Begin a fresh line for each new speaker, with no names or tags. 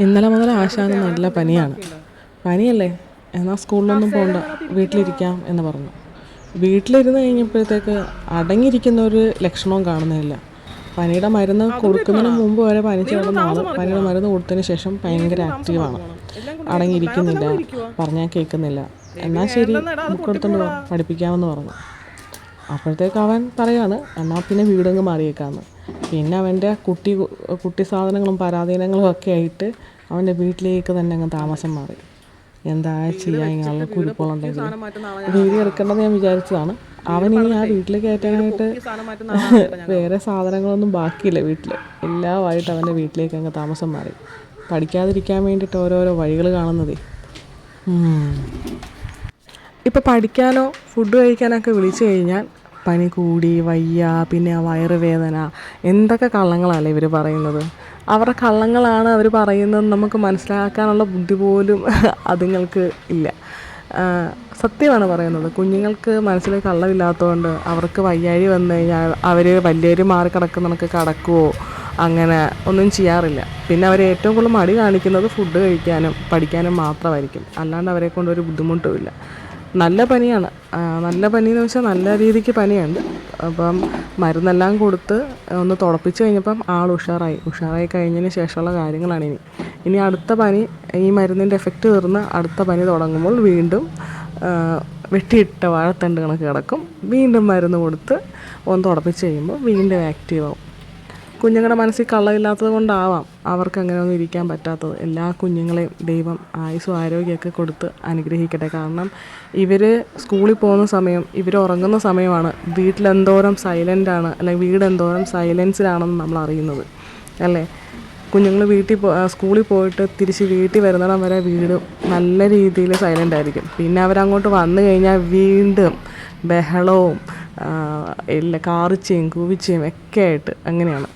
ഇന്നലെ മുതൽ ആശാന് നല്ല പനിയാണ്. പനിയല്ലേ, എന്നാൽ സ്കൂളിലൊന്നും പോകണ്ട, വീട്ടിലിരിക്കാം എന്ന് പറഞ്ഞു. വീട്ടിലിരുന്ന് കഴിഞ്ഞപ്പോഴത്തേക്ക് അടങ്ങിയിരിക്കുന്ന ഒരു ലക്ഷണവും കാണുന്നില്ല. പനിയുടെ മരുന്ന് കൊടുക്കുന്നതിന് മുമ്പ് വരെ പനിച്ച് കിടന്ന ആൾ പനിയുടെ മരുന്ന് കൊടുത്തതിന് ശേഷം ഭയങ്കര ആക്റ്റീവാണ്. അടങ്ങിയിരിക്കുന്നില്ല, പറഞ്ഞാൽ കേൾക്കുന്നില്ല. എന്നാൽ ശരി, ബുക്ക് എടുത്തുകൊണ്ട് പോ, പഠിപ്പിക്കാമെന്ന് പറഞ്ഞു. അപ്പോഴത്തേക്ക് അവൻ പറയാണ് എന്നാൽ പിന്നെ വീടങ്ങ് മാറിയേക്കാമെന്ന്. പിന്നെ അവൻ്റെ കുട്ടി സാധനങ്ങളും പരാധീനങ്ങളും ഒക്കെ ആയിട്ട് അവൻ്റെ വീട്ടിലേക്ക് തന്നെ അങ്ങ് താമസം മാറി. എന്താ ചെയ്യാൻ, ഇങ്ങനെയുള്ള കുരുപ്പുകളുണ്ടെങ്കിൽ വീഡിയോ എടുക്കേണ്ടത് ഞാൻ വിചാരിച്ചതാണ്. അവനിനി ആ വീട്ടിൽ കയറ്റാനായിട്ട് വേറെ സാധനങ്ങളൊന്നും ബാക്കിയില്ല വീട്ടിൽ. എല്ലാമായിട്ട് അവൻ്റെ വീട്ടിലേക്ക് അങ്ങ് താമസം മാറി. പഠിക്കാതിരിക്കാൻ വേണ്ടിയിട്ട് ഓരോരോ വഴികൾ കാണുന്നതേ. ഇപ്പോൾ പഠിക്കാനോ ഫുഡ് കഴിക്കാനൊക്കെ വിളിച്ചു കഴിഞ്ഞാൽ പനി കൂടി, വയ്യ, പിന്നെ വയറുവേദന, എന്തൊക്കെ കള്ളങ്ങളല്ലേ ഇവർ പറയുന്നത്. അവരുടെ കള്ളങ്ങളാണ് അവർ പറയുന്നത് നമുക്ക് മനസ്സിലാക്കാനുള്ള ബുദ്ധി പോലും അതുങ്ങൾക്ക് ഇല്ല. സത്യമാണ് പറയുന്നത്. കുഞ്ഞുങ്ങൾക്ക് മനസ്സിൽ കള്ളമില്ലാത്തതുകൊണ്ട് അവർക്ക് വയ്യാഴി വന്നു കഴിഞ്ഞാൽ അവർ വലിയവർ മാറി കിടക്കുന്നതൊക്കെ കിടക്കുവോ, അങ്ങനെ ഒന്നും ചെയ്യാറില്ല. പിന്നെ അവർ ഏറ്റവും കൂടുതൽ മടി കാണിക്കുന്നത് ഫുഡ് കഴിക്കാനും പഠിക്കാനും മാത്രമായിരിക്കും. അല്ലാണ്ട് അവരെ കൊണ്ടൊരു ബുദ്ധിമുട്ടുമില്ല. നല്ല പനിയാണ്. നല്ല പനിയെന്ന് വെച്ചാൽ നല്ല രീതിക്ക് പനിയുണ്ട്. അപ്പം മരുന്നെല്ലാം കൊടുത്ത് ഒന്ന് തുടപ്പിച്ച് കഴിഞ്ഞപ്പം ആൾ ഉഷാറായി കഴിഞ്ഞതിന് ശേഷമുള്ള കാര്യങ്ങളാണ് ഇനി അടുത്ത പനി. ഈ മരുന്നിൻ്റെ എഫക്റ്റ് തീർന്ന് അടുത്ത പനി തുടങ്ങുമ്പോൾ വീണ്ടും വെട്ടിയിട്ട വാഴത്തണ്ട് കണക്ക് കിടക്കും. വീണ്ടും മരുന്ന് കൊടുത്ത് ഒന്ന് തുടപ്പിച്ച് കഴിയുമ്പോൾ വീണ്ടും ആക്റ്റീവാകും. കുഞ്ഞുങ്ങളുടെ മനസ്സിൽ കള്ളമില്ലാത്തത് കൊണ്ടാവാം അവർക്ക് അങ്ങനെയൊന്നും ഇരിക്കാൻ പറ്റാത്തത്. എല്ലാ കുഞ്ഞുങ്ങളെയും ദൈവം ആയുസ്സും ആരോഗ്യമൊക്കെ കൊടുത്ത് അനുഗ്രഹിക്കട്ടെ. കാരണം ഇവർ സ്കൂളിൽ പോകുന്ന സമയം, ഇവർ ഉറങ്ങുന്ന സമയമാണ് വീട്ടിലെന്തോരം സൈലൻ്റാണ്, അല്ലെങ്കിൽ വീട് എന്തോരം സൈലൻസിലാണെന്ന് നമ്മൾ അറിയുന്നത് അല്ലേ. കുഞ്ഞുങ്ങൾ സ്കൂളിൽ പോയിട്ട് തിരിച്ച് വീട്ടിൽ വരുന്നിടം വരെ വീട് നല്ല രീതിയിൽ സൈലൻ്റ് ആയിരിക്കും. പിന്നെ അവരങ്ങോട്ട് വന്നു കഴിഞ്ഞാൽ വീണ്ടും ബഹളവും കാറിച്ചയും കൂവിച്ചയും ഒക്കെ ആയിട്ട് അങ്ങനെയാണ്.